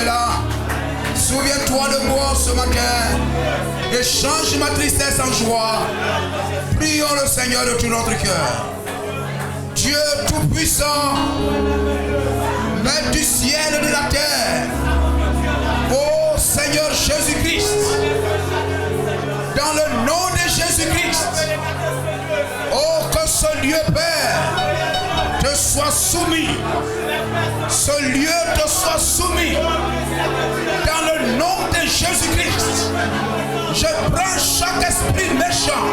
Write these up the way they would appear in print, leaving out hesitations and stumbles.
est là. Souviens-toi de moi ce matin et change ma tristesse en joie. Prions le Seigneur de tout notre cœur. Dieu Tout-Puissant, Maître du ciel et de la terre, ô Seigneur Jésus-Christ, dans le nom de Jésus-Christ, oh que ce lieu, Père, te soit soumis. Ce lieu te soit soumis. Dans le nom de Jésus-Christ, je prends chaque esprit méchant.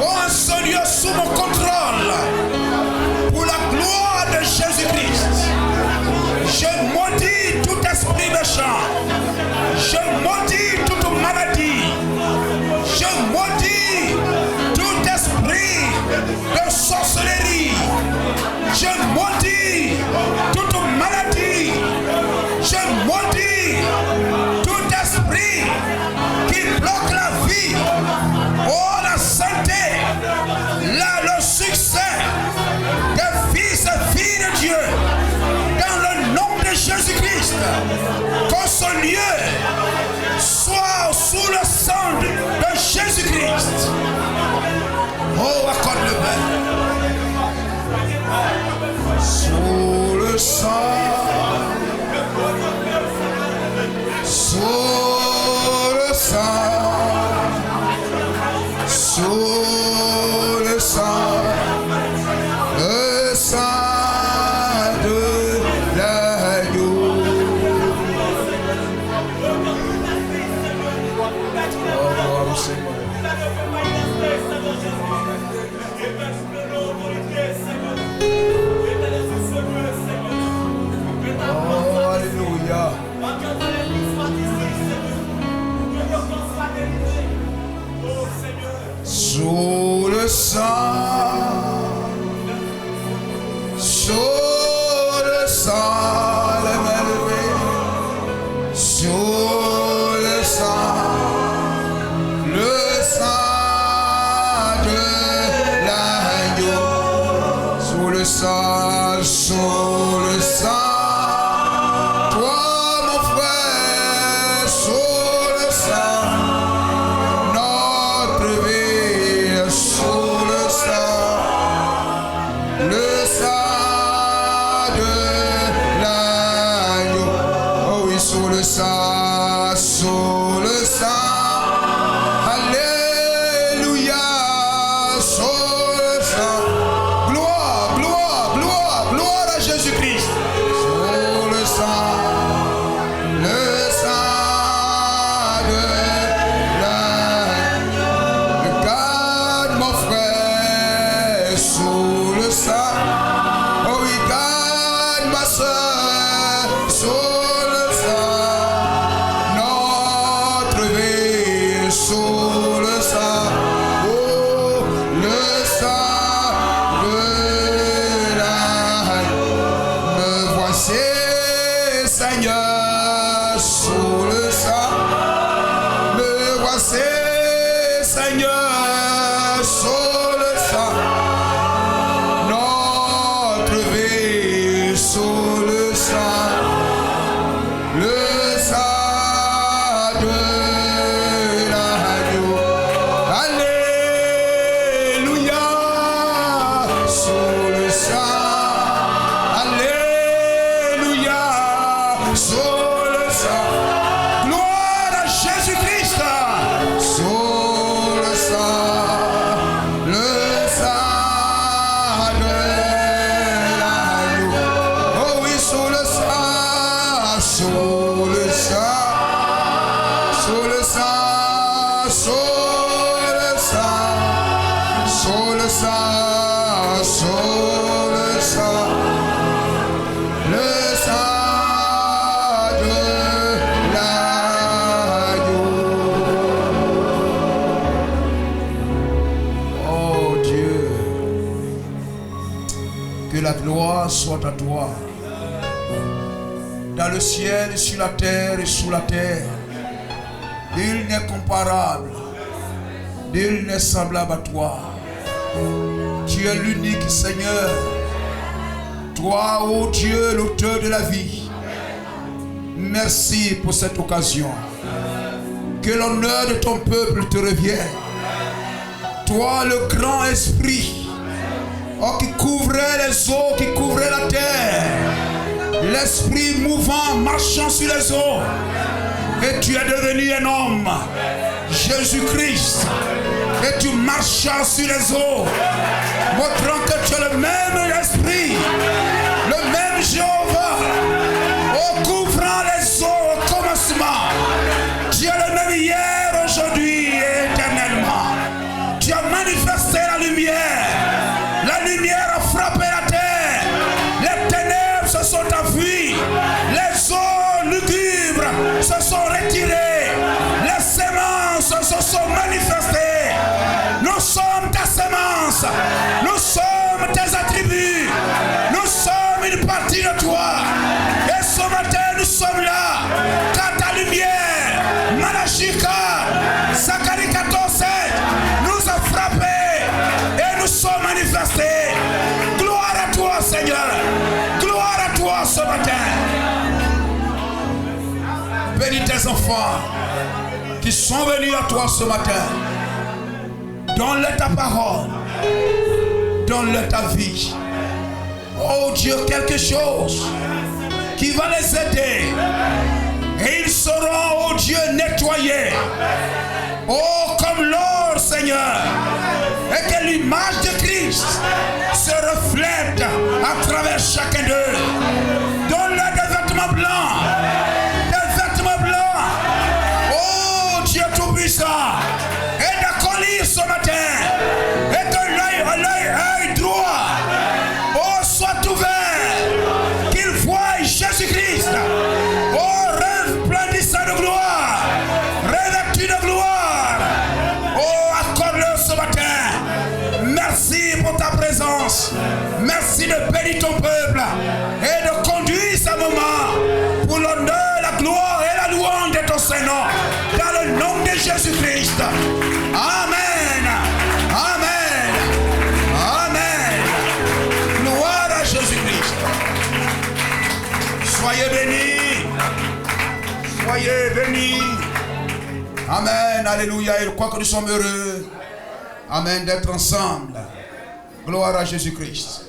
Oh, ce lieu sous mon contrôle. Pour la gloire de Jésus-Christ. Je maudis tout esprit méchant. Je maudis toute maladie. Je maudis tout esprit de sorcellerie. Je maudis toute maladie. Je maudis tout esprit qui bloque la vie. Oh, la santé, le succès des fils et filles de Dieu. Dans le nom de Jésus-Christ, que ce lieu soit sous le sang de Jésus-Christ. Oh, accorde le Père. Sous le sang, sous le sang, sous le sang de l'agneau. Oh, Seigneur. Oh, alléluia. Sous le sang, sous le sang, sous le sang de l'agneau, sous le sang, toi mon frère, sous le sang, notre vie, sous le sang de l'agneau, oh oui, sous le sang, alléluia, sous le sang, gloire à Jésus-Christ, sous le sang de l'agneau, regarde mon frère, sous le sang, oh oui, garde ma soeur, sous le sang, notre vie, sous le sang, oh, le sang de l'agneau, me voici, Seigneur, sous le sang, me voici, Seigneur, sous le sang, notre vie, sous le sang de l'agneau. Alléluia, sous le sang, alléluia, sous le sang, gloire à Jésus-Christ, sous le sang de l'agneau, oh oui, sous le sang, sous le sang, sous le sang, sous le sang, sous le sang, sous le sang, le sang de l'agneau. Oh Dieu, que la gloire soit à toi, dans le ciel, sur la terre et sous la terre. Nul n'est comparable, nul n'est semblable à toi. Tu es l'unique Seigneur. Toi, ô Dieu, l'auteur de la vie. Merci pour cette occasion. Que l'honneur de ton peuple te revienne. Toi, le grand esprit, oh, qui couvrait les eaux, qui couvrait la terre. L'esprit mouvant, marchant sur les eaux. Et tu es devenu un homme, Jésus-Christ. Et tu marchas sur les eaux, montrant que tu es le même esprit, le même Jéhovah, oh, couvrant les eaux au commencement. Tu es le même hier, aujourd'hui et éternellement. Tu as manifesté la lumière. La lumière a frappé la terre. Les ténèbres se sont enfuies. Les eaux lugubres se sont retirées. Les semences se sont manifestées. Nous sommes ta sémence. Nous sommes tes attributs. Nous sommes une partie de toi. Et ce matin, nous sommes là. Car ta lumière, Malachie 4, Zacharie 14:7, nous a frappés et nous sommes manifestés. Gloire à toi, Seigneur. Gloire à toi ce matin. Bénis tes enfants qui sont venus à toi ce matin. Donne-leur ta parole. Donne-leur ta vie. Oh Dieu, quelque chose qui va les aider. Et ils seront, oh Dieu, nettoyés. Oh, comme l'or, Seigneur. Et que l'image de Christ se reflète à travers chacun d'eux. Donne-leur des vêtements blancs. Des vêtements blancs. Oh, Dieu Tout-Puissant. Et d'accolir ce matin. Et que l'œil droit, oh, soit ouvert. Qu'ils voient Jésus-Christ. Oh, resplendissant de gloire. Revêtu de gloire. Oh, accorde-le ce matin. Merci pour ta présence. Merci de bénir ton peuple et de conduire ce moment pour l'honneur, la gloire et la louange de ton Saint-Nom. Dans le nom de Jésus-Christ. Amen. Amen. Amen. Gloire à Jésus-Christ. Soyez bénis. Soyez bénis. Amen. Alléluia. Je crois que nous sommes heureux. Amen. D'être ensemble. Gloire à Jésus-Christ.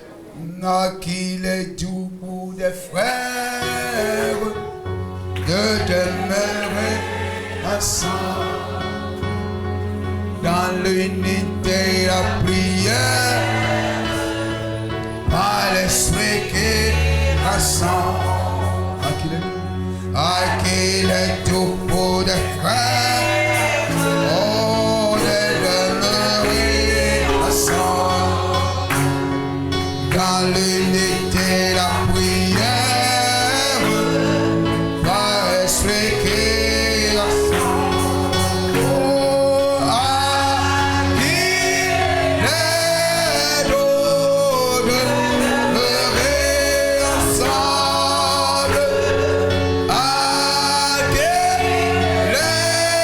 Qu'il est tout pour des frères de demeurer ensemble dans l'unité la prière par l'esprit qui rassemble. Qu'il est tout pour des frères, oh, de demeurer ensemble dans l'unité la prière par l'esprit qui rassemble. Oh, qu'il est tout de demeurer ensemble. Qu'il est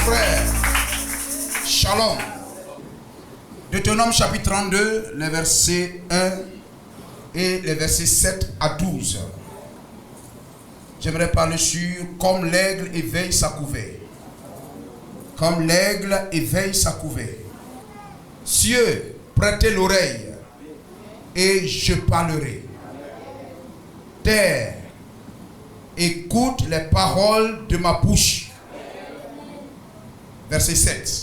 frères. Shalom. Deutéronome chapitre 32, les versets 1 et les versets 7 à 12. J'aimerais parler sur comme l'aigle éveille sa couvée. Comme l'aigle éveille sa couvée. Cieux, prêtez l'oreille et je parlerai. Terre, écoute les paroles de ma bouche. Verset 7.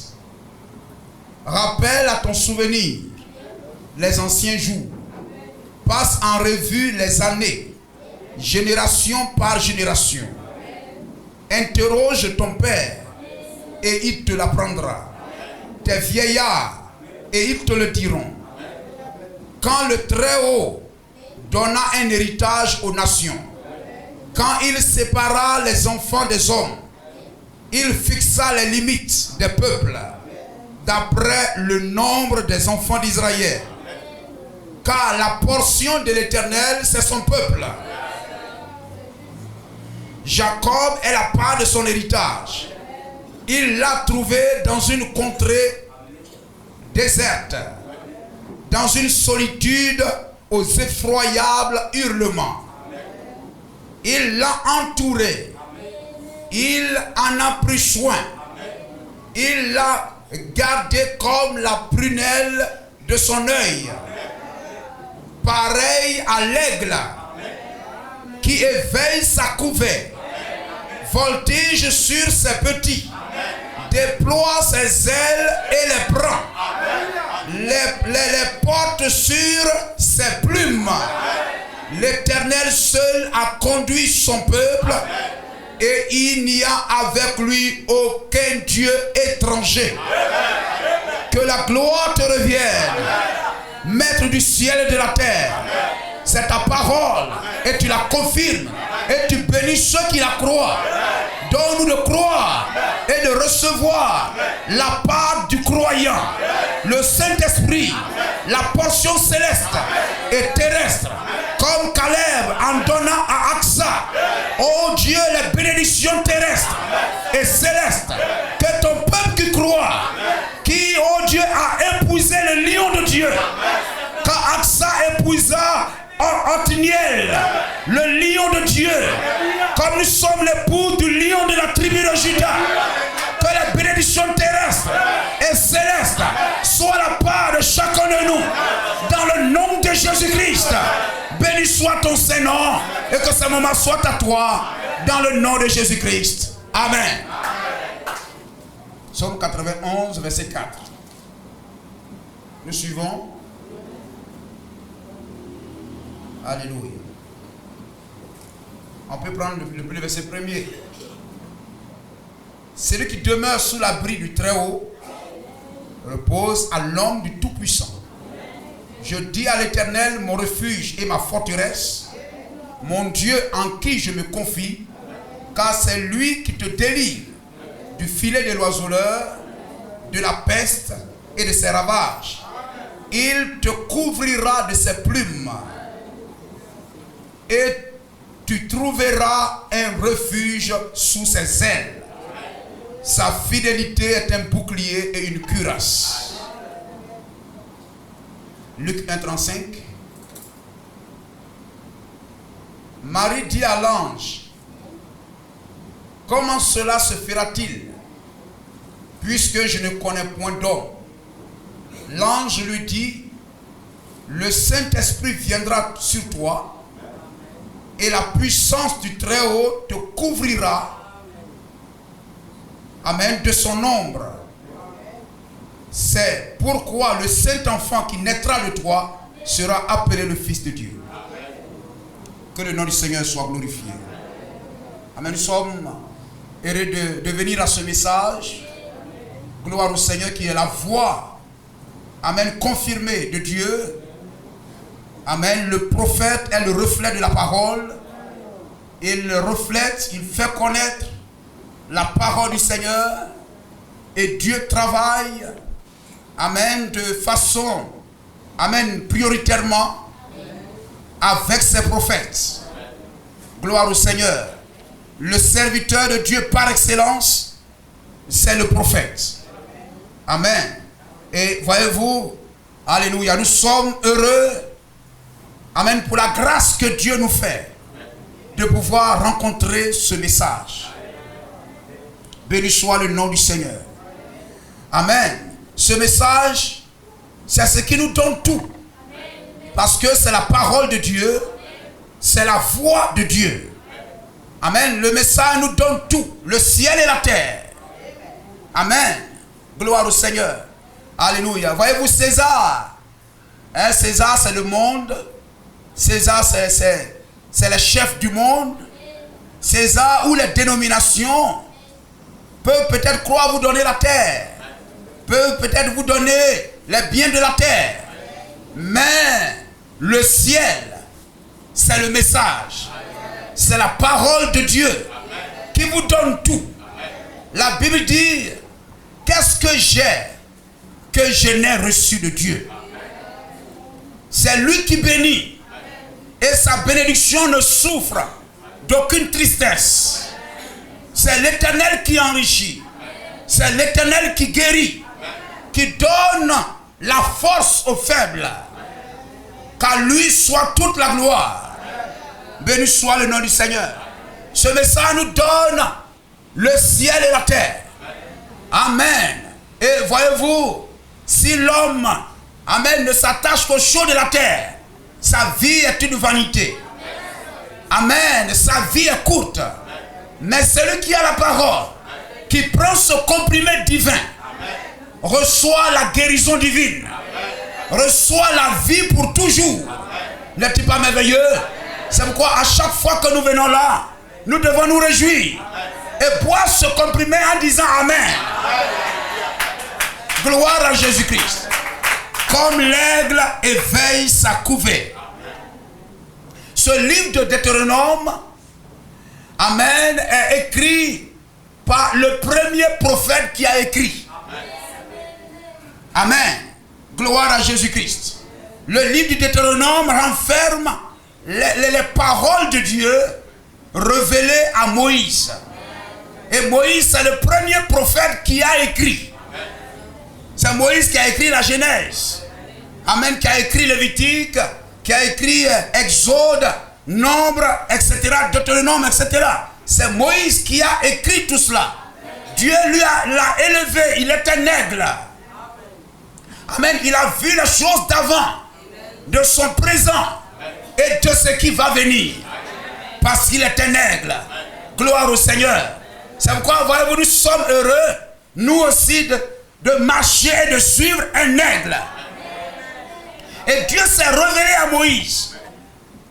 Rappelle à ton souvenir les anciens jours. Passe en revue les années, génération par génération. Interroge ton père et il te l'apprendra. Tes vieillards et ils te le diront. Quand le Très-Haut donna un héritage aux nations, quand il sépara les enfants des hommes, il fixa les limites des peuples d'après le nombre des enfants d'Israël. Car la portion de l'Éternel, c'est son peuple. Jacob est la part de son héritage. Il l'a trouvé dans une contrée déserte, dans une solitude aux effroyables hurlements. Il l'a entouré. Il en a pris soin. Il l'a gardé comme la prunelle de son œil. Pareil à l'aigle qui éveille sa couvée, voltige sur ses petits, déploie ses ailes et les prend, les porte sur ses plumes. L'Éternel seul a conduit son peuple et il n'y a avec lui aucun Dieu étranger. Que la gloire te revienne, Maître du ciel et de la terre. C'est ta parole et tu la confirmes et tu bénis ceux qui la croient. Donne-nous de croire et de recevoir la part du croyant, le Saint-Esprit, la portion céleste et terrestre, comme Caleb en donnant à Aksa. Oh Dieu, les bénédictions terrestres et célestes, que ton peuple qui croit, qui, oh Dieu, a épousé le lion de Dieu, quand Aksa épousa Othniel, le lion de Dieu, comme nous sommes l'époux du lion de la tribu de Juda, que les bénédictions terrestres et célestes soient la part de chacun de nous, dans le nom de Jésus-Christ. Béni soit ton Saint-Nom et que ce moment soit à toi, dans le nom de Jésus-Christ. Amen. Psaume 91, verset 4. Nous suivons. Alléluia. On peut prendre le verset premier. Celui qui demeure sous l'abri du Très-Haut repose à l'ombre du Tout-Puissant. Je dis à l'Éternel, mon refuge et ma forteresse, mon Dieu en qui je me confie, car c'est lui qui te délivre du filet de l'oiseleur, de la peste et de ses ravages. Il te couvrira de ses plumes et tu trouveras un refuge sous ses ailes. Sa fidélité est un bouclier et une cuirasse. Luc 1,35. Marie dit à l'ange, comment cela se fera-t-il, puisque je ne connais point d'homme? L'ange lui dit, le Saint-Esprit viendra sur toi et la puissance du Très-Haut te couvrira, amen, de son ombre. C'est pourquoi le Saint-Enfant qui naîtra de toi sera appelé le Fils de Dieu. Que le nom du Seigneur soit glorifié. Amen. Nous sommes heureux de venir à ce message. Gloire au Seigneur qui est la voix, amen, confirmée de Dieu. Amen. Le prophète est le reflet de la parole. Il reflète, il fait connaître la parole du Seigneur. Et Dieu travaille, amen, de façon, amen, prioritairement avec ses prophètes. Gloire au Seigneur. Le serviteur de Dieu par excellence, c'est le prophète. Amen. Et voyez-vous, alléluia, nous sommes heureux, amen, pour la grâce que Dieu nous fait de pouvoir rencontrer ce message. Béni soit le nom du Seigneur. Amen. Ce message, c'est ce qui nous donne tout. Parce que c'est la parole de Dieu, c'est la voix de Dieu. Amen. Le message nous donne tout, le ciel et la terre. Amen. Gloire au Seigneur. Alléluia. Voyez-vous César. Hein, César c'est le monde. César c'est le chef du monde. César ou les dénominations peuvent peut-être croire vous donner la terre. Peuvent peut-être vous donner les biens de la terre. Mais le ciel, c'est le message. C'est la parole de Dieu qui vous donne tout. La Bible dit, qu'est-ce que j'ai que je n'ai reçu de Dieu? C'est lui qui bénit. Et sa bénédiction ne souffre d'aucune tristesse. C'est l'Éternel qui enrichit. C'est l'Éternel qui guérit. Qui donne la force aux faibles. Qu'à lui soit toute la gloire. Béni soit le nom du Seigneur. Ce message nous donne le ciel et la terre. Amen. Et voyez-vous, si l'homme, amen, ne s'attache qu'aux choses de la terre, sa vie est une vanité. Amen. Sa vie est courte. Mais celui qui a la parole, qui prend ce comprimé divin, reçoit la guérison divine, reçoit la vie pour toujours. N'est-il pas merveilleux? C'est pourquoi à chaque fois que nous venons là, nous devons nous réjouir et boire ce comprimé en disant Amen. Gloire à Jésus-Christ. Comme l'aigle éveille sa couvée. Ce livre de Deutéronome, Amen, est écrit par le premier prophète qui a écrit. Amen. Gloire à Jésus-Christ. Le livre du Deutéronome renferme les paroles de Dieu révélées à Moïse. Et Moïse, c'est le premier prophète qui a écrit. C'est Moïse qui a écrit la Genèse. Amen, qui a écrit Lévitique, qui a écrit Exode, Nombre, etc., Deutéronome, etc. C'est Moïse qui a écrit tout cela. Dieu lui l'a élevé, il est un aigle. Amen, il a vu les choses d'avant, de son présent et de ce qui va venir. Parce qu'il est un aigle. Gloire au Seigneur. C'est pourquoi, voyez-vous, nous sommes heureux, nous aussi, de marcher et de suivre un aigle. Et Dieu s'est révélé à Moïse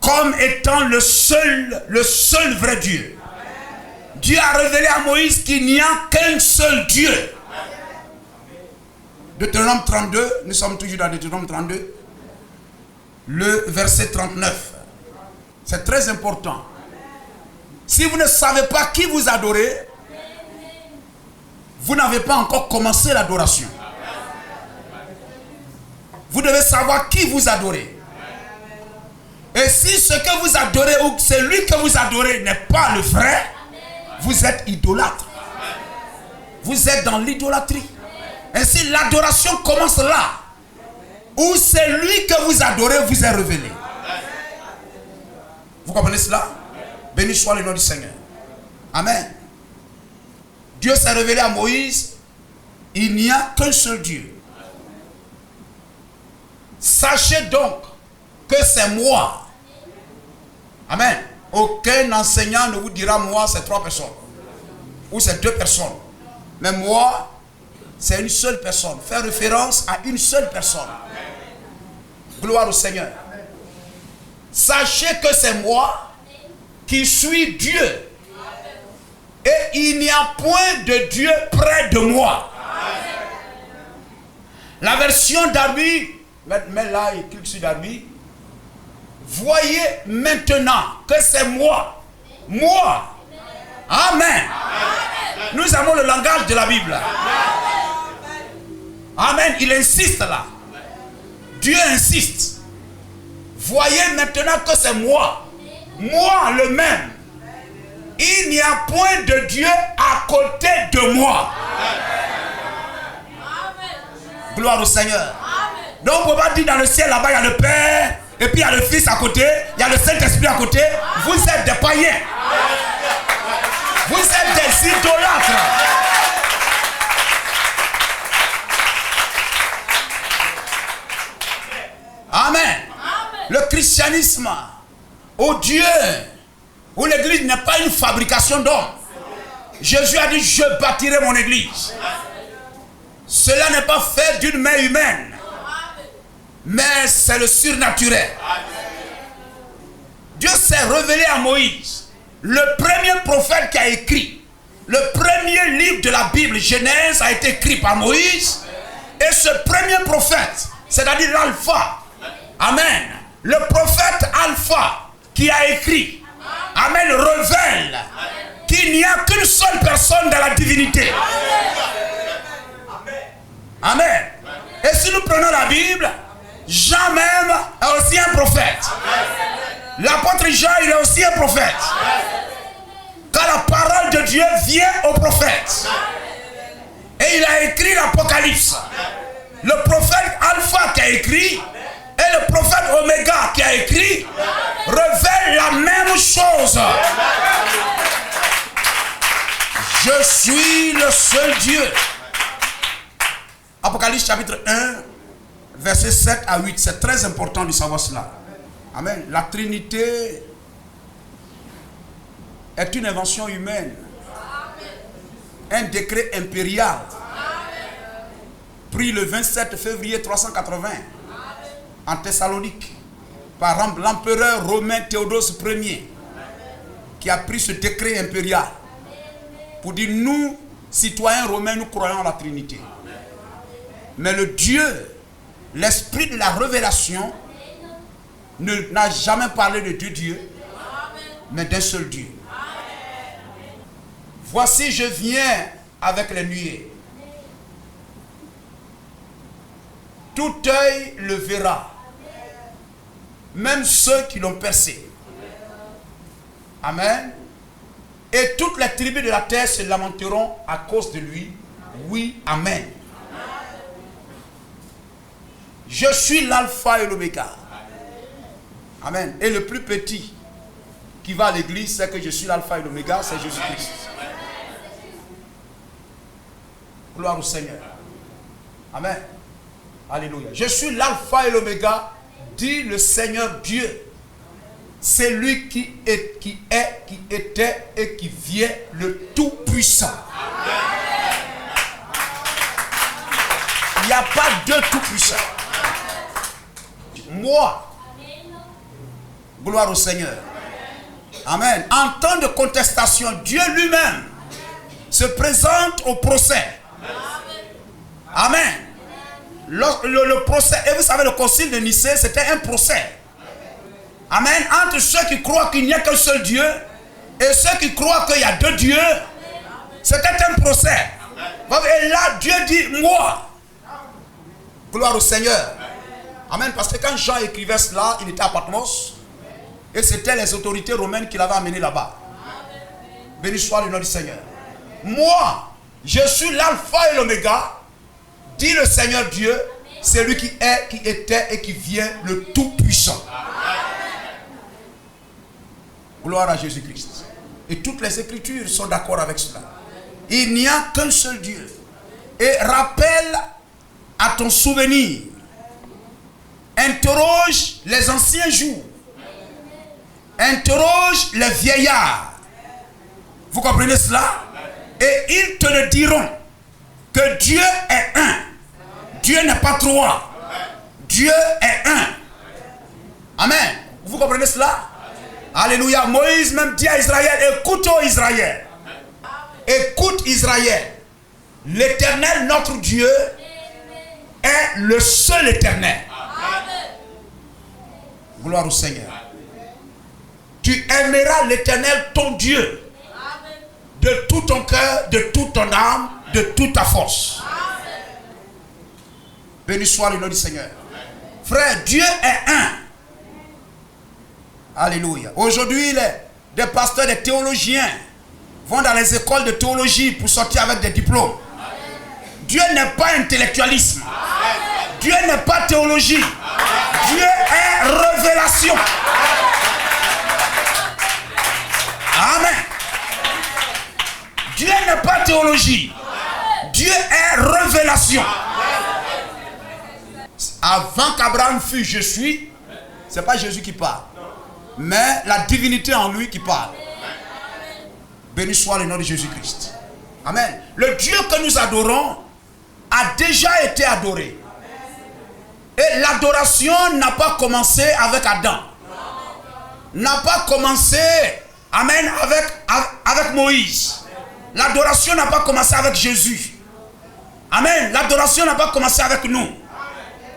comme étant le seul vrai Dieu. Dieu a révélé à Moïse qu'il n'y a qu'un seul Dieu. Deutéronome 32, nous sommes toujours dans Deutéronome 32, le verset 39. C'est très important. Si vous ne savez pas qui vous adorez, vous n'avez pas encore commencé l'adoration. Vous devez savoir qui vous adorez. Et si ce que vous adorez ou celui que vous adorez n'est pas le vrai, vous êtes idolâtre. Vous êtes dans l'idolâtrie. Ainsi, l'adoration commence là, où celui que vous adorez vous est révélé. Vous comprenez cela? Béni soit le nom du Seigneur. Amen. Dieu s'est révélé à Moïse. Il n'y a qu'un seul Dieu. Sachez donc que c'est moi. Amen. Aucun enseignant ne vous dira moi, c'est 3 personnes. Ou c'est 2 personnes. Mais moi, c'est une seule personne. Faire référence à une seule personne. Gloire au Seigneur. Sachez que c'est moi qui suis Dieu. Et il n'y a point de Dieu près de moi. La version Darby, mets là et clique sur Darby. Voyez maintenant que c'est moi. Moi. Amen. Nous avons le langage de la Bible. Amen. Il insiste là. Dieu insiste. Voyez maintenant que c'est moi. Moi le même. Il n'y a point de Dieu à côté de moi. Gloire au Seigneur. Donc on ne peut pas dire dans le ciel là-bas il y a le Père, et puis il y a le Fils à côté, il y a le Saint-Esprit à côté. Vous êtes des païens. Vous êtes des idolâtres. Amen. Le christianisme, oh Dieu, où l'église n'est pas une fabrication d'hommes. Jésus a dit, je bâtirai mon église. Cela n'est pas fait d'une main humaine, mais c'est le surnaturel. Dieu s'est révélé à Moïse, le premier prophète qui a écrit. Le premier livre de la Bible, Genèse, a été écrit par Moïse. Et ce premier prophète, c'est-à-dire l'Alpha, Amen, le prophète Alpha qui a écrit, Amen, révèle qu'il n'y a qu'une seule personne dans la divinité. Amen. Et si nous prenons la Bible, Jean même est aussi un prophète. L'apôtre Jean, il est aussi un prophète. Car la parole de Dieu vient au prophète. Et il a écrit l'Apocalypse. Le prophète Alpha qui a écrit et le prophète Oméga qui a écrit révèlent la même chose. Je suis le seul Dieu. Apocalypse chapitre 1, versets 7 à 8. C'est très important de savoir cela. Amen. La Trinité est une invention humaine. Un décret impérial pris le 27 février 380 en Thessalonique par l'empereur romain Théodose Ier, qui a pris ce décret impérial pour dire, nous, citoyens romains, nous croyons à la Trinité. Mais le Dieu, l'esprit de la révélation, n'a jamais parlé de deux dieux, mais d'un seul Dieu. Voici, je viens avec les nuées. Tout œil le verra, même ceux qui l'ont percé. Amen. Et toutes les tribus de la terre se lamenteront à cause de lui. Oui, amen. Je suis l'alpha et l'oméga. Amen. Et le plus petit qui va à l'église, c'est que je suis l'alpha et l'oméga, c'est Jésus-Christ. Gloire au Seigneur. Amen. Alléluia. Je suis l'alpha et l'oméga, dit le Seigneur Dieu. C'est lui qui est, qui était et qui vient, le Tout-Puissant. Il n'y a pas de Tout-Puissant. Moi, gloire au Seigneur. Amen. En temps de contestation, Dieu lui-même se présente au procès. Amen. Le procès, et vous savez, le concile de Nicée, c'était un procès. Amen. Entre ceux qui croient qu'il n'y a qu'un seul Dieu et ceux qui croient qu'il y a deux dieux, c'était un procès. Et là, Dieu dit, moi, gloire au Seigneur. Amen. Parce que quand Jean écrivait cela, il était à Patmos. Et c'était les autorités romaines qui l'avaient amené là-bas. Béni soit le nom du Seigneur. Moi, je suis l'alpha et l'oméga, dit le Seigneur Dieu, c'est lui qui est, qui était et qui vient, le Tout-Puissant. Gloire à Jésus-Christ. Et toutes les Écritures sont d'accord avec cela. Il n'y a qu'un seul Dieu. Et rappelle à ton souvenir, interroge les anciens jours, interroge les vieillards. Vous comprenez cela? Et ils te le diront que Dieu est un. Dieu n'est pas trois. Dieu est un. Amen. Vous comprenez cela? Alléluia. Moïse même dit à Israël, écoute ô Israël. Écoute Israël. L'Éternel, notre Dieu, est le seul Éternel. Gloire au Seigneur. Tu aimeras l'Éternel, ton Dieu, de tout ton cœur, de toute ton âme, de toute ta force. Béni soit le nom du Seigneur. Frère, Dieu est un. Alléluia. Aujourd'hui, des pasteurs, des théologiens vont dans les écoles de théologie pour sortir avec des diplômes. Dieu n'est pas intellectualisme. Dieu n'est pas théologie. Dieu est révélation. Amen. Dieu n'est pas théologie. Dieu est révélation. Avant qu'Abraham fût je suis, c'est pas Jésus qui parle, mais la divinité en lui qui parle. Béni soit le nom de Jésus-Christ. Amen. Le Dieu que nous adorons a déjà été adoré. Et l'adoration n'a pas commencé avec Adam. N'a pas commencé, amen, avec Moïse. L'adoration n'a pas commencé avec Jésus. Amen. L'adoration n'a pas commencé avec nous.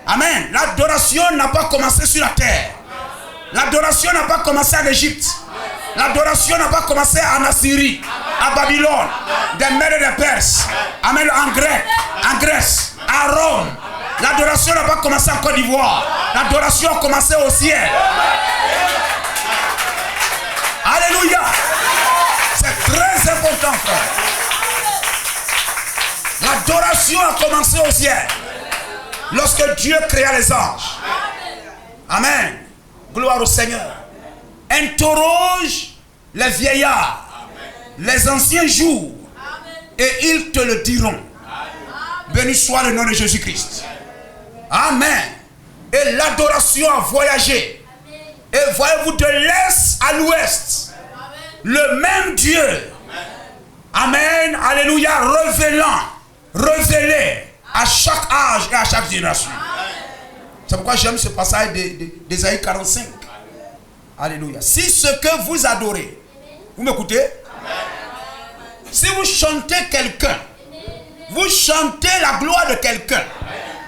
Amen. L'adoration n'a pas commencé sur la terre. L'adoration n'a pas commencé en Égypte. L'adoration n'a pas commencé en Assyrie, à Babylone, des Mèdes et des Perses. Amen. En Grèce, à Rome. L'adoration n'a pas commencé en Côte d'Ivoire. L'adoration a commencé au ciel. Alléluia. C'est très important, frère. L'adoration a commencé au ciel. Lorsque Dieu créa les anges. Amen. Gloire au Seigneur. Interroge les vieillards, les anciens jours, et ils te le diront. Béni soit le nom de Jésus-Christ. Amen. Et l'adoration a voyagé. Et voyez-vous, de l'est à l'ouest, le même Dieu. Amen. Alléluia. Révélé à chaque âge et à chaque génération. C'est pourquoi j'aime ce passage d'Ésaïe 45. Alléluia. Si ce que vous adorez, vous m'écoutez? Si vous chantez quelqu'un, vous chantez la gloire de quelqu'un,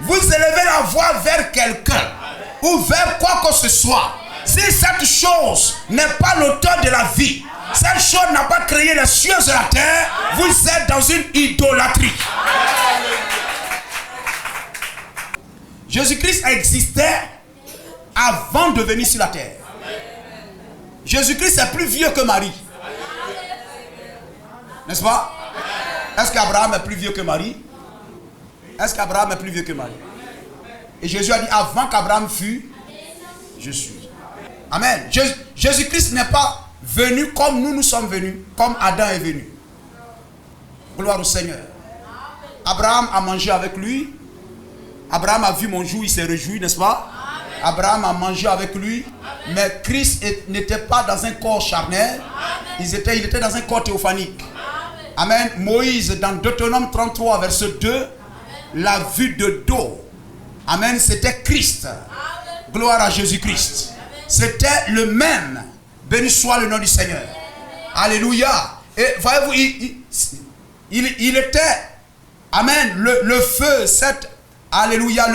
vous élevez la voix vers quelqu'un ou vers quoi que ce soit, si cette chose n'est pas l'auteur de la vie, cette chose n'a pas créé les cieux et la terre, vous êtes dans une idolâtrie. Jésus-Christ existait avant de venir sur la terre. Jésus-Christ est plus vieux que Marie. N'est-ce pas? Est-ce qu'Abraham est plus vieux que Marie? Est-ce qu'Abraham est plus vieux que Marie? Et Jésus a dit, avant qu'Abraham fût, je suis. Amen. Jésus-Christ n'est pas venu comme nous sommes venus, comme Adam est venu. Gloire au Seigneur. Abraham a mangé avec lui. Abraham a vu mon jour, il s'est réjoui, n'est-ce pas? Abraham a mangé avec lui. Mais Christ n'était pas dans un corps charnel. Il était dans un corps théophanique. Amen. Moïse, dans Deutéronome 33, verset 2, la vue de dos. Amen. C'était Christ. Gloire à Jésus-Christ. C'était le même. Béni soit le nom du Seigneur. Alléluia. Et voyez-vous, il était, amen, le feu, alléluia,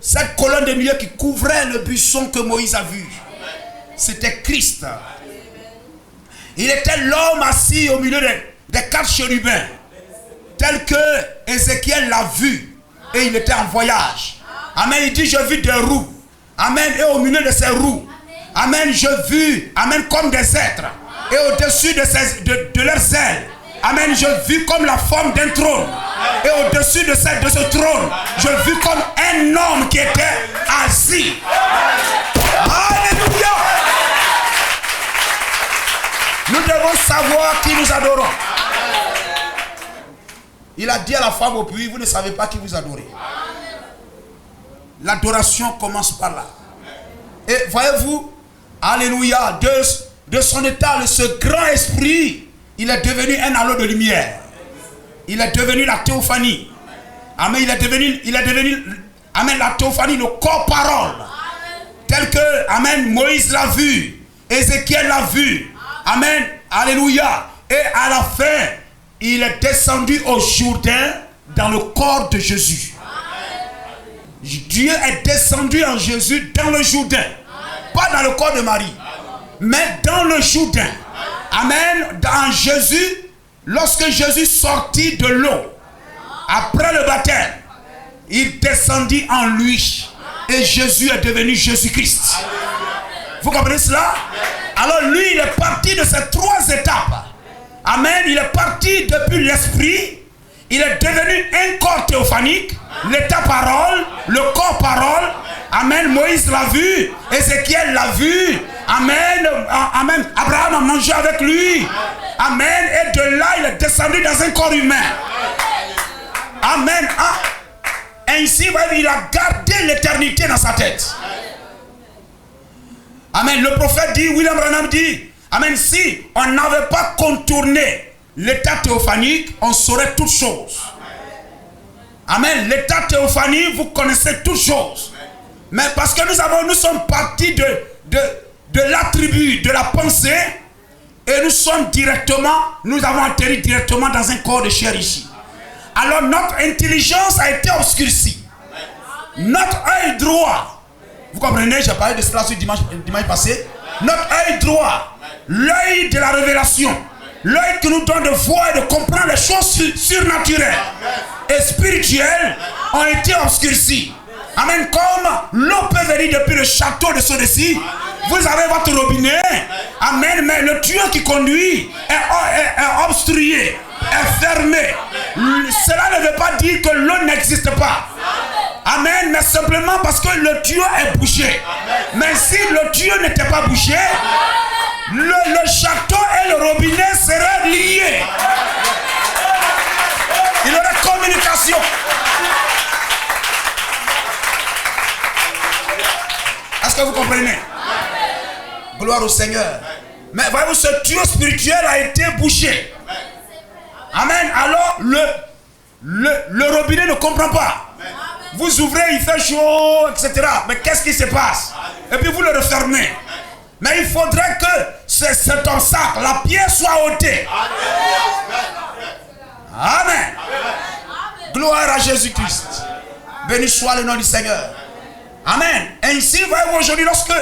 cette colonne de nuée qui couvrait le buisson que Moïse a vu. C'était Christ. Il était l'homme assis au milieu des 4 chérubins, tel que Ézéchiel l'a vu. Et il était en voyage. Amen. Il dit, je vis des roues. Amen. Et au milieu de ces roues, amen, je vis, amen, comme des êtres. Et au-dessus de leurs ailes, amen, je vis comme la forme d'un trône. Et au-dessus de ce trône, je vis comme un homme qui était assis. Alléluia. Nous devons savoir qui nous adorons. Il a dit à la femme au puits, vous ne savez pas qui vous adorez. L'adoration commence par là. Et voyez-vous, alléluia, de son état, ce grand esprit, il est devenu un halo de lumière. Il est devenu la théophanie. Amen. Il est devenu, amen, la théophanie, le corps parole. Tel que, amen, Moïse l'a vu. Ézéchiel l'a vu. Amen. Alléluia. Et à la fin, il est descendu au Jourdain dans le corps de Jésus. Dieu est descendu en Jésus dans le Jourdain. Pas dans le corps de Marie, mais dans le Jourdain. Amen. Dans Jésus, lorsque Jésus sortit de l'eau, après le baptême, il descendit en lui. Et Jésus est devenu Jésus-Christ. Vous comprenez cela? Alors lui, il est parti de ces 3 étapes. Amen. Il est parti depuis l'esprit. Il est devenu un corps théophanique. L'état parole, le corps parole. Amen. Moïse l'a vu. Ézéchiel l'a vu. Amen. Amen. Abraham a mangé avec lui. Amen. Et de là, il est descendu dans un corps humain. Amen. Ainsi, il a gardé l'éternité dans sa tête. Amen. Le prophète dit, William Branham dit, amen, si on n'avait pas contourné l'état théophanique, on saurait toutes choses. Amen. L'état théophanique, vous connaissez toutes choses. Mais parce que nous sommes partis de l'attribut, de la pensée, et nous avons atterri directement dans un corps de chair ici. Alors notre intelligence a été obscurcie. Notre œil droit, vous comprenez, j'ai parlé de cela ce dimanche passé. Notre œil droit, l'œil de la révélation, l'œil qui nous donne de voir et de comprendre les choses surnaturelles et spirituelles ont été obscurcis. Amen. Comme l'eau peut venir depuis le château de Sodeci, vous avez votre robinet. Amen. Mais le tuyau qui conduit est obstrué, est fermé. Cela ne veut pas dire que l'eau n'existe pas. Amen. Mais simplement parce que le tuyau est bouché. Mais si le tuyau n'était pas bouché, le château et le robinet seraient liés. Il y aurait communication. Est-ce que vous comprenez? Gloire au Seigneur. Mais voyez-vous, ce tuyau spirituel a été bouché. Amen. Alors, le robinet ne comprend pas. Vous ouvrez, il fait chaud, etc. Mais qu'est-ce qui se passe? Et puis vous le refermez. Mais il faudrait que cet obstacle, la pierre soit ôtée. Amen. Gloire à Jésus-Christ. Béni soit le nom du Seigneur. Amen. Ainsi, voyez-vous, aujourd'hui, lorsque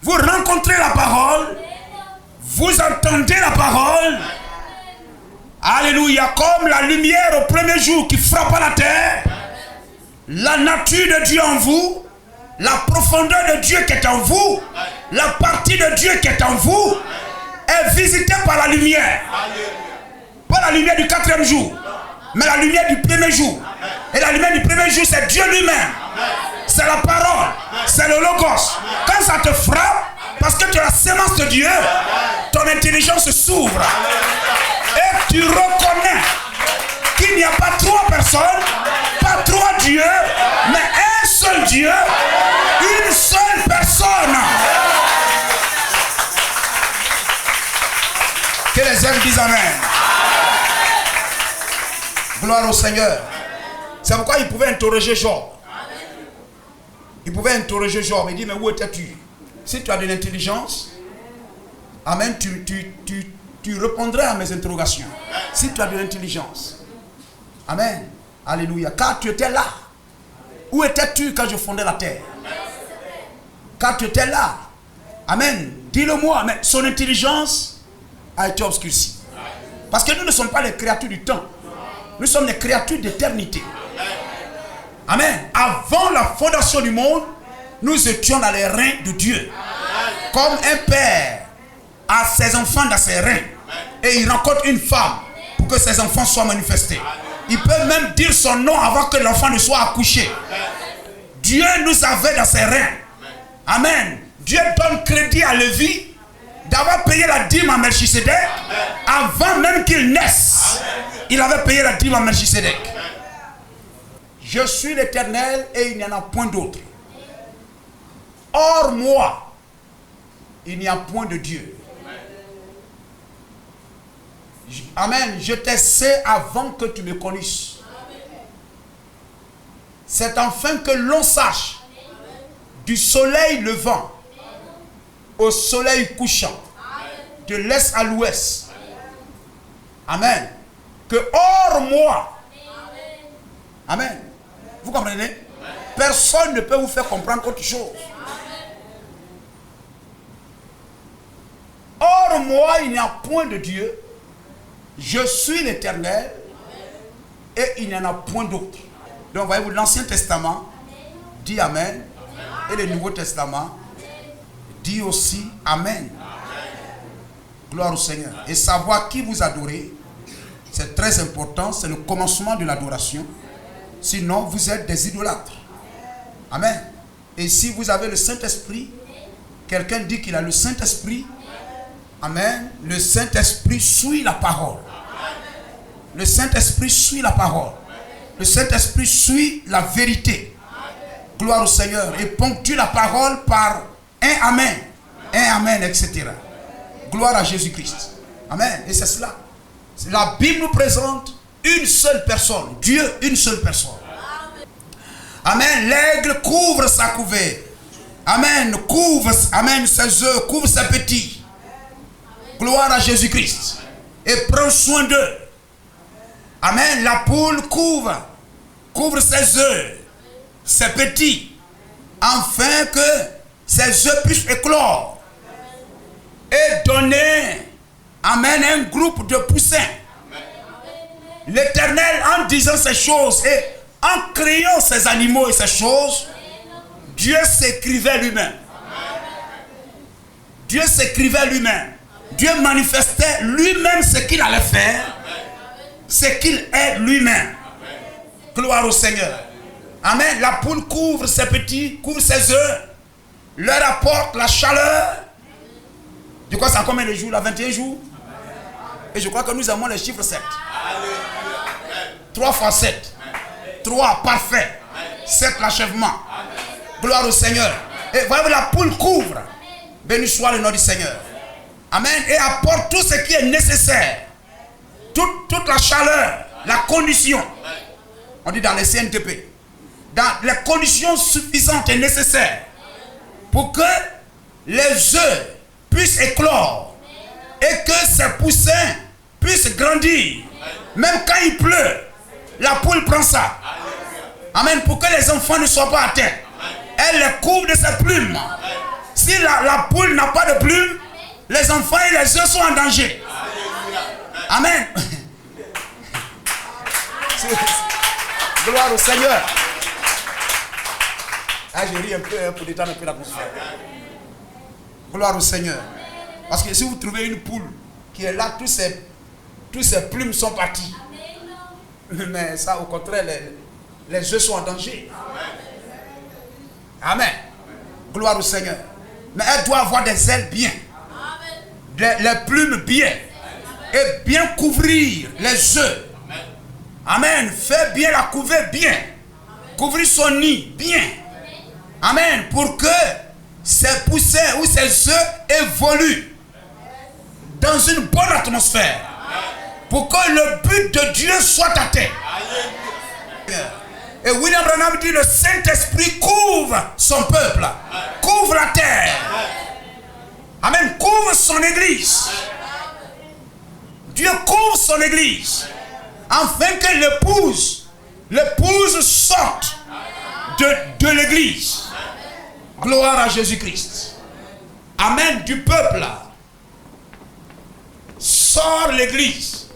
vous rencontrez la parole, vous entendez la parole. Alléluia. Comme la lumière au premier jour qui frappe la terre, la nature de Dieu en vous, la profondeur de Dieu qui est en vous, la partie de Dieu qui est en vous, est visitée par la lumière. Pas la lumière du 4e jour, mais la lumière du premier jour. Et la lumière du premier jour, c'est Dieu lui-même. C'est la parole, c'est le logos. Quand ça te frappe, parce que tu es la sémence de Dieu, ton intelligence s'ouvre. Et tu reconnais qu'il n'y a pas 3 personnes, pas 3 dieux, mais un seul Dieu, une seule personne. Que les hommes disent Amen. Gloire au Seigneur. C'est pourquoi il pouvait interroger Job. Il pouvait interroger Job et dire, mais où étais-tu? Si tu as de l'intelligence, amen, tu répondrais à mes interrogations. Si tu as de l'intelligence. Amen. Alléluia. Car tu étais là. Où étais-tu quand je fondais la terre? Car tu étais là. Amen. Dis-le-moi. Mais son intelligence a été obscurcie. Parce que nous ne sommes pas les créatures du temps. Nous sommes les créatures d'éternité. Amen. Avant la fondation du monde, nous étions dans les reins de Dieu. Comme un père a ses enfants dans ses reins et il rencontre une femme pour que ses enfants soient manifestés. Il peut même dire son nom avant que l'enfant ne soit accouché. Dieu nous avait dans ses reins. Amen. Dieu donne crédit à Lévi d'avoir payé la dîme à Melchisédek avant même qu'il naisse. Il avait payé la dîme à Melchisédek. Je suis l'Éternel et il n'y en a point d'autre. Hors moi, il n'y a point de Dieu. Amen. Je te sais avant que tu me connisses. C'est enfin que l'on sache du soleil levant au soleil couchant, de l'est à l'ouest. Amen. Que hors moi, amen. Vous comprenez? Personne ne peut vous faire comprendre autre chose. Hors moi, il n'y a point de Dieu. Je suis l'Éternel et il n'y en a point d'autre. Donc, voyez-vous, l'Ancien Testament dit Amen et le Nouveau Testament dit aussi Amen. Gloire au Seigneur. Et savoir qui vous adorez, c'est très important. C'est le commencement de l'adoration. Sinon, vous êtes des idolâtres. Amen. Et si vous avez le Saint-Esprit, quelqu'un dit qu'il a le Saint-Esprit. Amen. Le Saint-Esprit suit la parole. Le Saint-Esprit suit la parole. Le Saint-Esprit suit la vérité. Gloire au Seigneur. Et ponctue la parole par un Amen. Un Amen, etc. Gloire à Jésus-Christ. Amen. Et c'est cela. La Bible nous présente une seule personne. Dieu, une seule personne. Amen. L'aigle couvre sa couvée. Amen. Couvre, amen, ses œufs, couvre ses petits. Gloire à Jésus-Christ. Et prend soin d'eux. Amen. La poule couvre ses œufs, ses petits, afin que ses œufs puissent éclore et donner, amen, un groupe de poussins. L'Éternel, en disant ces choses et en créant ces animaux et ces choses, Dieu s'écrivait lui-même. Dieu s'écrivait lui-même. Dieu manifestait lui-même ce qu'il allait faire, ce qu'il est lui-même. Gloire au Seigneur. Amen. La poule couvre ses petits, couvre ses œufs, leur apporte la chaleur. Je crois que c'est combien de jours? Là, 21 jours. Et je crois que nous avons le chiffre 7. 3 fois 7. 3, parfait. 7, l'achèvement. Gloire au Seigneur. Et voyez, la poule couvre. Béni soit le nom du Seigneur. Amen. Et apporte tout ce qui est nécessaire. Toute la chaleur, la condition. On dit dans les CNTP. Dans les conditions suffisantes et nécessaires. Pour que les œufs puissent éclore. Et que ces poussins puissent grandir. Même quand il pleut, la poule prend ça. Amen. Pour que les enfants ne soient pas atteints. Elle les couvre de ses plumes. Si la poule n'a pas de plumes, les enfants et les œufs sont en danger. Amen. Gloire au Seigneur. Ah, je ris un peu pour détendre un peu l'atmosphère. Gloire au Seigneur. Parce que si vous trouvez une poule qui est là, tous ses plumes sont parties. Mais ça, au contraire, les œufs sont en danger. Amen. Gloire au Seigneur. Mais elle doit avoir des ailes bien. Les plumes bien. Et bien couvrir les œufs. Amen. Fais bien la couvée bien. Couvrir son nid bien. Amen. Pour que ces poussins ou ces œufs évoluent dans une bonne atmosphère. Pour que le but de Dieu soit atteint. Et William Branham dit, le Saint-Esprit couvre son peuple. Couvre la terre. Amen. Couvre son église. Dieu couvre son église. Afin que l'épouse sorte de l'église. Gloire à Jésus-Christ. Amen. Du peuple. Sort l'église.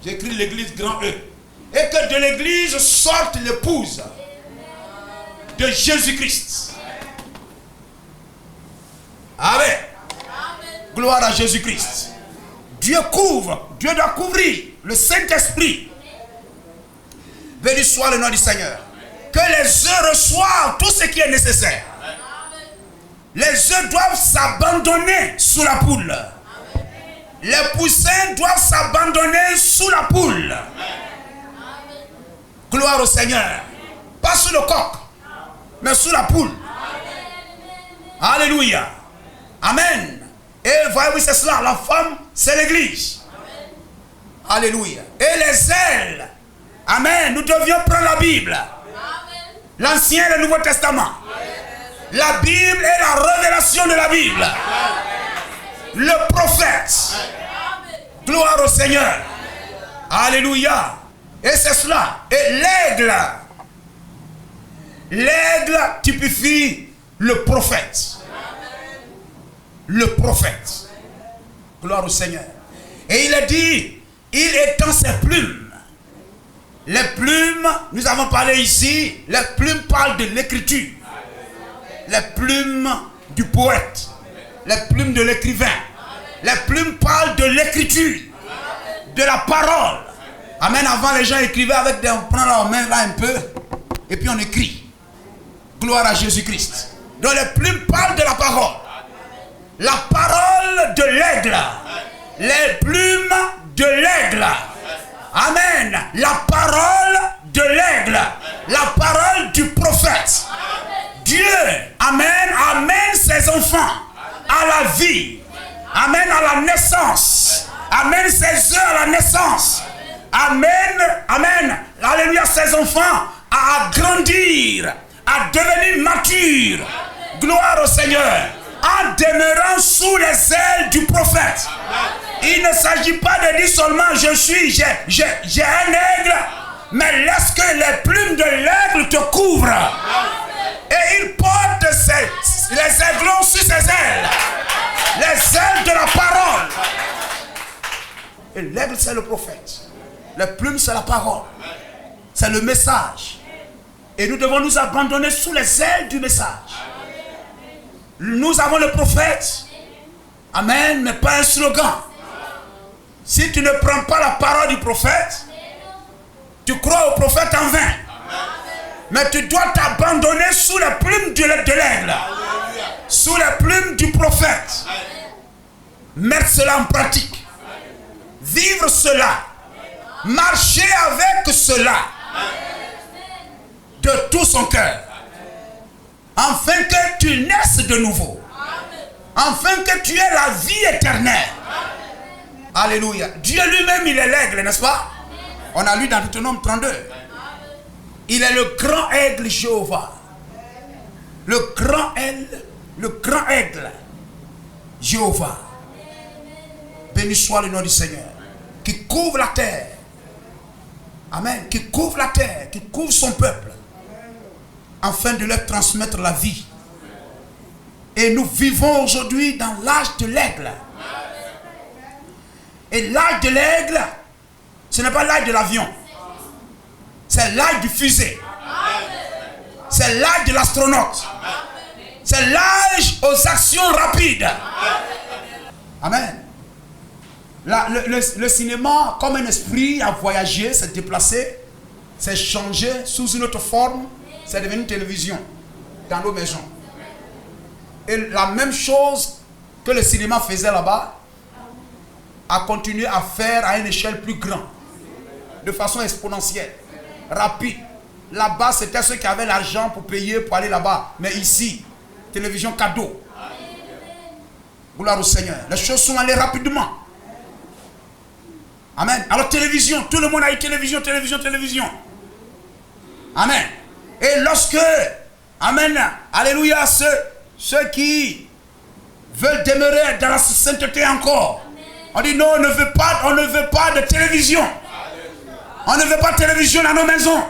J'écris l'église grand E. Et que de l'église sorte l'épouse de Jésus-Christ. Amen. Gloire à Jésus-Christ. Dieu couvre. Dieu doit couvrir le Saint-Esprit. Béni soit le nom du Seigneur. Que les œufs reçoivent tout ce qui est nécessaire. Les œufs doivent s'abandonner sous la poule. Les poussins doivent s'abandonner sous la poule. Gloire au Seigneur. Pas sous le coq, mais sous la poule. Alléluia. Amen. Et voyez-vous, c'est cela. La femme, c'est l'église. Alléluia. Et les ailes. Amen. Nous devions prendre la Bible. L'Ancien et le Nouveau Testament. La Bible est la révélation de la Bible. Le prophète. Gloire au Seigneur. Alléluia. Et c'est cela. Et l'aigle. L'aigle typifie le prophète. Le prophète. Gloire au Seigneur. Et il a dit, il étend ses plumes. Les plumes, nous avons parlé ici, les plumes parlent de l'écriture. Les plumes du poète. Les plumes de l'écrivain. Les plumes parlent de l'écriture, de la parole. Amen. Avant, les gens écrivaient avec des... On prend la main là un peu, et puis on écrit. Gloire à Jésus-Christ. Donc les plumes parlent de la parole. La parole de l'aigle. Les plumes de l'aigle. Amen. La parole de l'aigle. La parole du prophète. Dieu, amen, amène ses enfants à la vie. Amen, à la naissance. Amène ses œufs à la naissance. Amen, amen, alléluia, ses enfants à grandir, à devenir matures. Gloire au Seigneur. En demeurant sous les ailes du prophète. Il ne s'agit pas de dire seulement j'ai un aigle, mais laisse que les plumes de l'aigle te couvrent. Et il porte les aiglons sur ses ailes. Les ailes de la parole. Et l'aigle c'est le prophète. Les plumes c'est la parole. C'est le message. Et nous devons nous abandonner sous les ailes du message. Nous avons le prophète. Amen, mais pas un slogan. Si tu ne prends pas la parole du prophète, tu crois au prophète en vain. Mais tu dois t'abandonner sous les plumes de l'aigle. Sous les plumes du prophète. Mettre cela en pratique. Vivre cela. Marcher avec cela. De tout son cœur. Afin que tu naisses de nouveau. Afin que tu aies la vie éternelle. Alléluia. Dieu lui-même, il est l'aigle, n'est-ce pas? On a lu dans Deutéronome 32. Il est le grand aigle Jéhovah. Le grand aigle Jéhovah. Béni soit le nom du Seigneur. Qui couvre la terre. Amen. Qui couvre la terre. Qui couvre son peuple. Afin de leur transmettre la vie. Et nous vivons aujourd'hui dans l'âge de l'aigle. Et l'âge de l'aigle, ce n'est pas l'âge de l'avion. C'est l'âge du fusée. C'est l'âge de l'astronaute. C'est l'âge aux actions rapides. Amen. Le cinéma, comme un esprit, a voyagé, s'est déplacé, s'est changé sous une autre forme. C'est devenu une télévision dans nos maisons. Et la même chose que le cinéma faisait là-bas a continué à faire à une échelle plus grande, de façon exponentielle, rapide. Là-bas, c'était ceux qui avaient l'argent pour payer pour aller là-bas. Mais ici, télévision cadeau. Gloire au Seigneur. Les choses sont allées rapidement. Amen. Alors télévision, tout le monde a eu télévision. Amen. Et lorsque, amen, alléluia, ceux qui veulent demeurer dans la sainteté encore, on dit non, on ne veut pas de télévision. On ne veut pas de télévision dans nos maisons.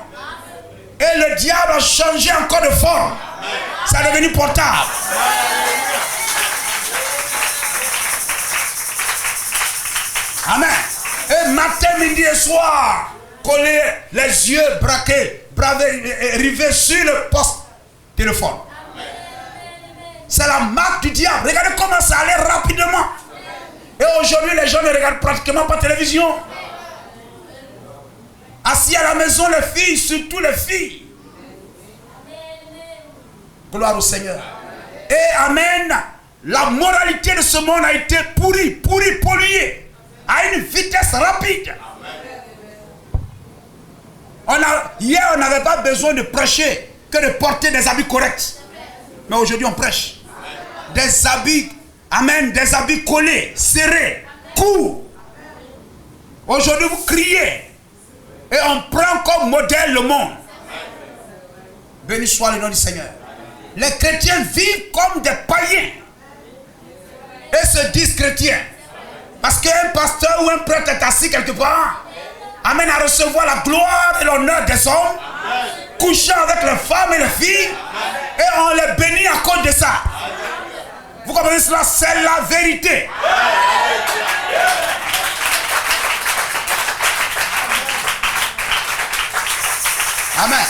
Et le diable a changé encore de forme. Ça est devenu portable. Amen. Et matin, midi et soir, coller les yeux braqués, rivés sur le poste téléphone. C'est la marque du diable. Regardez comment ça allait rapidement. Et aujourd'hui, les gens ne regardent pratiquement pas la télévision. Assis à la maison, les filles, surtout les filles. Gloire au Seigneur. Et amen. La moralité de ce monde a été pourrie, polluée, à une vitesse rapide. Hier, on n'avait pas besoin de prêcher que de porter des habits corrects. Mais aujourd'hui, on prêche. Des habits, amen, des habits collés, serrés, courts. Aujourd'hui, vous criez. Et on prend comme modèle le monde. Béni soit le nom du Seigneur. Les chrétiens vivent comme des païens. Et se disent chrétiens. Parce qu'un pasteur ou un prêtre est assis quelque part. Amen, à recevoir la gloire et l'honneur des hommes. Couchant avec les femmes et les filles. Et on les bénit à cause de ça. Vous comprenez cela? C'est la vérité. Amen.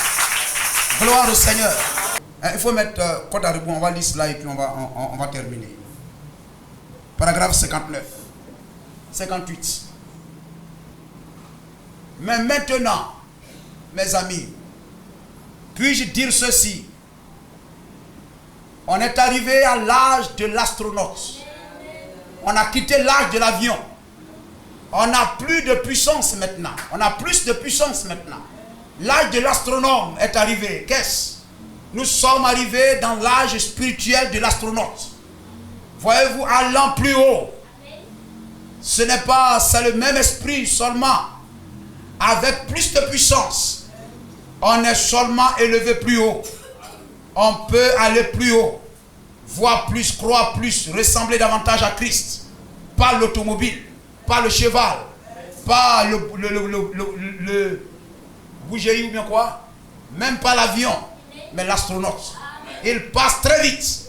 Gloire au Seigneur. Il faut mettre code à rebours. On va lire cela et puis on va terminer. Paragraphe 59. 58. Mais maintenant, mes amis, puis-je dire ceci? On est arrivé à l'âge de l'astronaute. On a quitté l'âge de l'avion. On n'a plus de puissance maintenant. On a plus de puissance maintenant. L'âge de l'astronome est arrivé. Qu'est-ce? Nous sommes arrivés dans l'âge spirituel de l'astronaute. Voyez-vous, allant plus haut. Ce n'est pas, c'est le même esprit seulement. Avec plus de puissance. On est seulement élevé plus haut. On peut aller plus haut. Voir plus, croire plus, ressembler davantage à Christ. Pas l'automobile, pas le cheval, pas le bougerie ou bien quoi. Même pas l'avion, mais l'astronaute. Il passe très vite.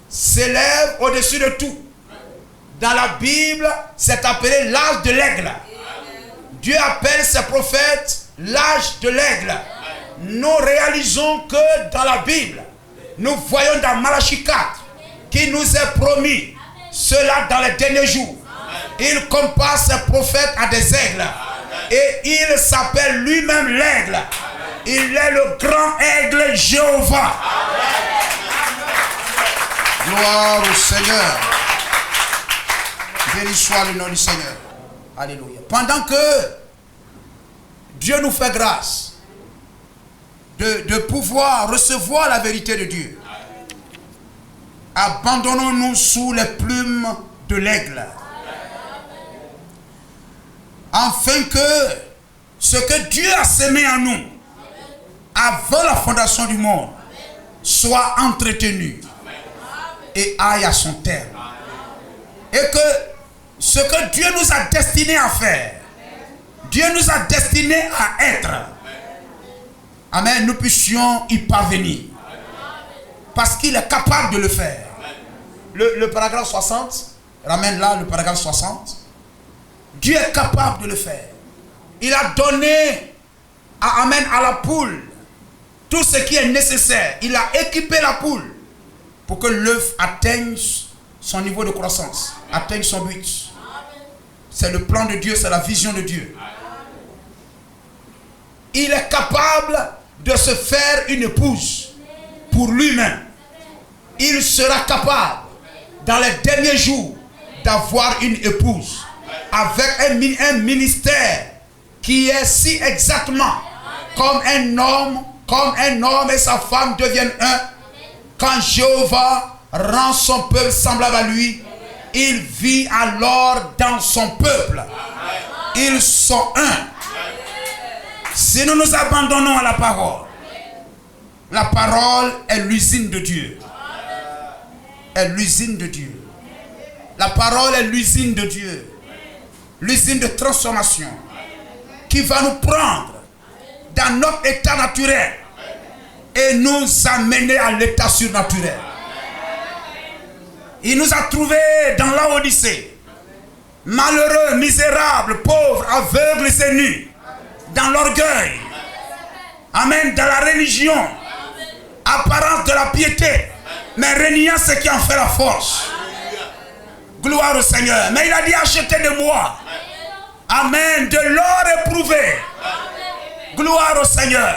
S'élève au-dessus de tout. Dans la Bible, c'est appelé l'âge de l'aigle. Dieu appelle ses prophètes l'âge de l'aigle. Nous réalisons que dans la Bible, nous voyons dans Malachie 4 qui nous est promis cela dans les derniers jours. Il compare ses prophètes à des aigles et il s'appelle lui-même l'aigle. Il est le grand aigle Jéhovah. Gloire au Seigneur. Béni soit le nom du Seigneur. Alléluia. Pendant que Dieu nous fait grâce de pouvoir recevoir la vérité de Dieu, abandonnons-nous sous les plumes de l'aigle, afin que ce que Dieu a semé en nous avant la fondation du monde soit entretenu et aille à son terme, et que ce que Dieu nous a destiné à faire, Dieu nous a destiné à être, amen, nous puissions y parvenir. Parce qu'il est capable de le faire. Le paragraphe 60, ramène là le paragraphe 60. Dieu est capable de le faire. Il a donné à la poule tout ce qui est nécessaire. Il a équipé la poule pour que l'œuf atteigne son niveau de croissance, atteigne son but. C'est le plan de Dieu, c'est la vision de Dieu. Il est capable de se faire une épouse pour lui-même. Il sera capable dans les derniers jours d'avoir une épouse avec un ministère qui est si exactement comme un homme et sa femme deviennent un. Quand Jéhovah rend son peuple semblable à lui, il vit alors dans son peuple. Ils sont un. Si nous nous abandonnons à la parole est l'usine de Dieu. Est l'usine de Dieu. La parole est l'usine de Dieu. L'usine de transformation qui va nous prendre dans notre état naturel et nous amener à l'état surnaturel. Il nous a trouvés dans l'Odyssée, malheureux, misérables, pauvres, aveugles et nus, dans l'orgueil, amen, dans la religion, apparence de la piété, mais reniant ce qui en fait la force. Gloire au Seigneur. Mais il a dit: achetez de moi, amen, de l'or éprouvé. Gloire au Seigneur.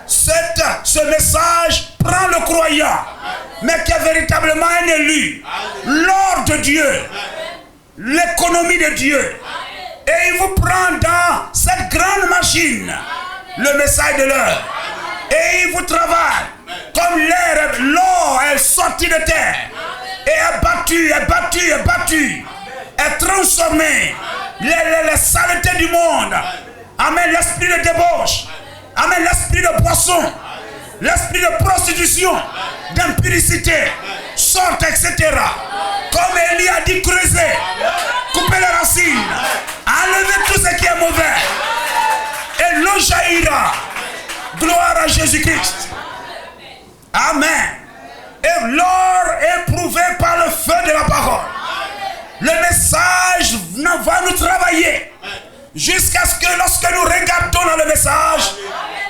Ce message prend le croyant, mais qui est véritablement un élu, l'or de Dieu, l'économie de Dieu, et il vous prend dans cette grande machine, le message de l'heure, et il vous travaille comme l'air, l'or est sorti de terre, et est battu, est transformé, les saletés du monde, amen, l'esprit de débauche, amen, l'esprit de poisson, l'esprit de prostitution, d'impudicité, sorte, etc. Comme Élie a dit, creuser, couper les racines, enlever tout ce qui est mauvais, et l'eau jaillira. Gloire à Jésus-Christ. Amen. Et l'or éprouvé par le feu de la parole. Le message va nous travailler jusqu'à ce que lorsque nous regardons dans le message,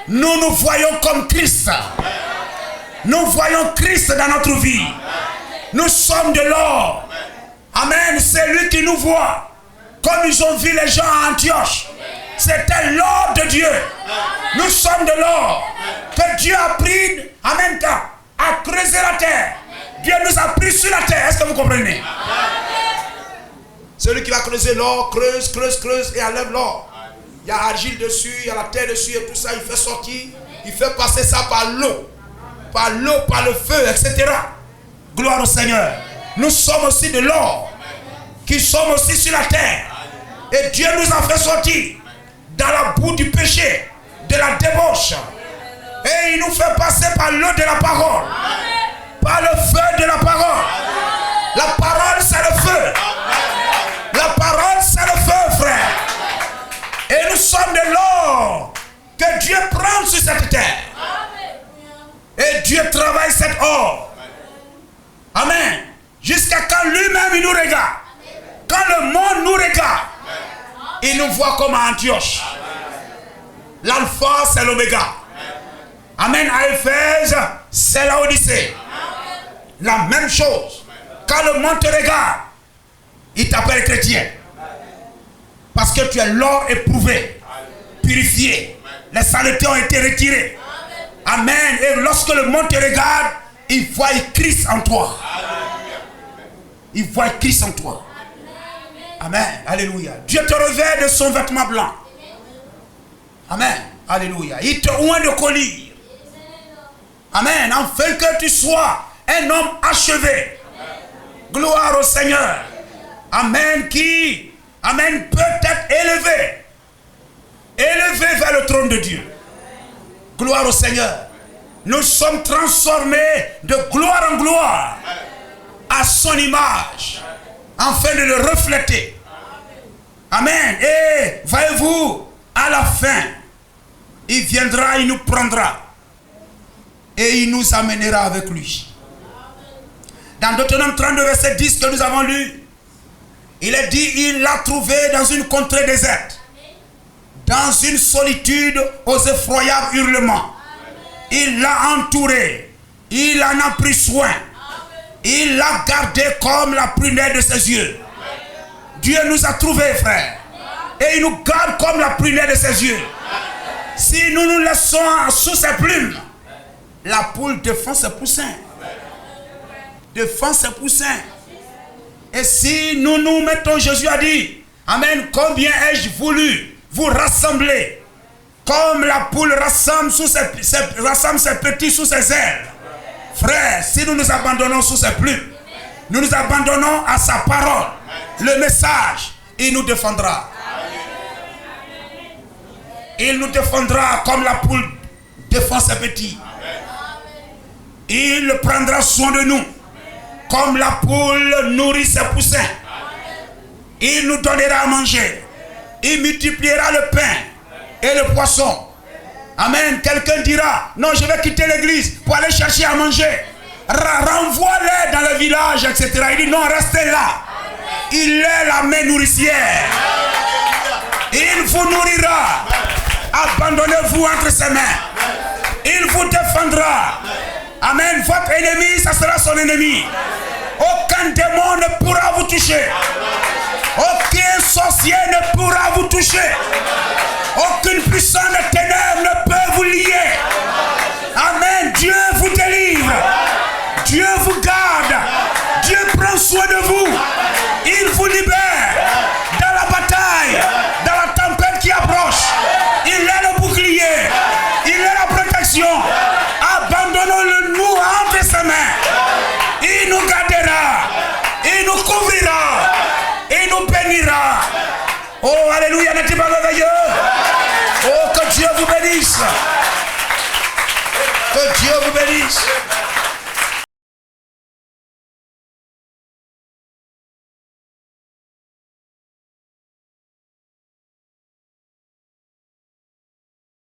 nous nous voyons comme Christ. Nous voyons Christ dans notre vie. Nous sommes de l'or. Amen. C'est lui qui nous voit. Comme ils ont vu les gens à Antioche. C'était l'or de Dieu. Nous sommes de l'or que Dieu a pris en même temps à creuser la terre. Dieu nous a pris sur la terre. Est-ce que vous comprenez? Celui qui va creuser l'or, creuse et enlève l'or. Il y a argile dessus, il y a la terre dessus et tout ça. Il fait sortir, il fait passer ça par l'eau, par le feu, etc. Gloire au Seigneur. Nous sommes aussi de l'or qui sommes aussi sur la terre. Et Dieu nous a fait sortir dans la boue du péché, de la débauche. Et il nous fait passer par l'eau de la parole. Par le feu de la parole. La parole, c'est le feu. La parole, c'est le feu, frère. Et nous sommes de l'or que Dieu prend sur cette terre. Et Dieu travaille cet or. Amen. Jusqu'à quand lui-même il nous regarde. Quand le monde nous regarde, il nous voit comme à Antioche. L'alpha, c'est l'oméga. Amen. À Éphèse, c'est la Odyssée. La même chose. Quand le monde te regarde, il t'appelle chrétien. Parce que tu es l'or éprouvé, purifié. Les saletés ont été retirées. Amen. Et lorsque le monde te regarde, il voit Christ en toi. Il voit Christ en toi. Amen. Alléluia. Dieu te revêt de son vêtement blanc. Amen. Alléluia. Il te oint de collier. Amen. Afin que tu sois un homme achevé. Gloire au Seigneur. Amen. Qui, amen, peut être élevé. Élevé vers le trône de Dieu. Gloire au Seigneur. Nous sommes transformés de gloire en gloire à son image, afin de le refléter. Amen. Et voyez-vous, à la fin, il viendra, il nous prendra et il nous amènera avec lui. Dans Deutéronome 32, verset 10 que nous avons lu, il est dit, il l'a trouvé dans une contrée déserte, dans une solitude aux effroyables hurlements. Il l'a entouré, il en a pris soin, il l'a gardé comme la prunelle de ses yeux. Dieu nous a trouvés, frères, et il nous garde comme la prunelle de ses yeux. Si nous nous laissons sous ses plumes, la poule défend ses poussins. Défend ses poussins. Et si nous nous mettons, Jésus a dit, amen, combien ai-je voulu vous rassembler, comme la poule rassemble ses petits sous ses ailes. Frère, si nous nous abandonnons sous ses plumes, nous nous abandonnons à sa parole, le message, il nous défendra. Il nous défendra comme la poule défend ses petits. Il prendra soin de nous comme la poule nourrit ses poussins. Il nous donnera à manger. Il multipliera le pain et le poisson. Amen. Quelqu'un dira, non, je vais quitter l'église pour aller chercher à manger. Renvoie-les dans le village, etc. Il dit, non, restez là. Il est la main nourricière. Il vous nourrira. Abandonnez-vous entre ses mains. Il vous défendra. Amen. Votre ennemi, ça sera son ennemi. Aucun démon ne pourra vous toucher. Aucun sorcier ne pourra vous toucher. Aucune puissance de ténèbres ne peut vous lier. Amen. Dieu vous délivre. Dieu vous garde. Dieu prend soin de vous. Il vous libère. Dans la bataille, dans la tempête qui approche, il est le bouclier. Il est la protection. Abandonnons-le nous entre ses mains. Il nous gardera. Il nous couvrira. Il nous bénira. Oh, alléluia, n'est-il pas merveilleux? Oh, que Dieu vous bénisse. Que Dieu vous bénisse.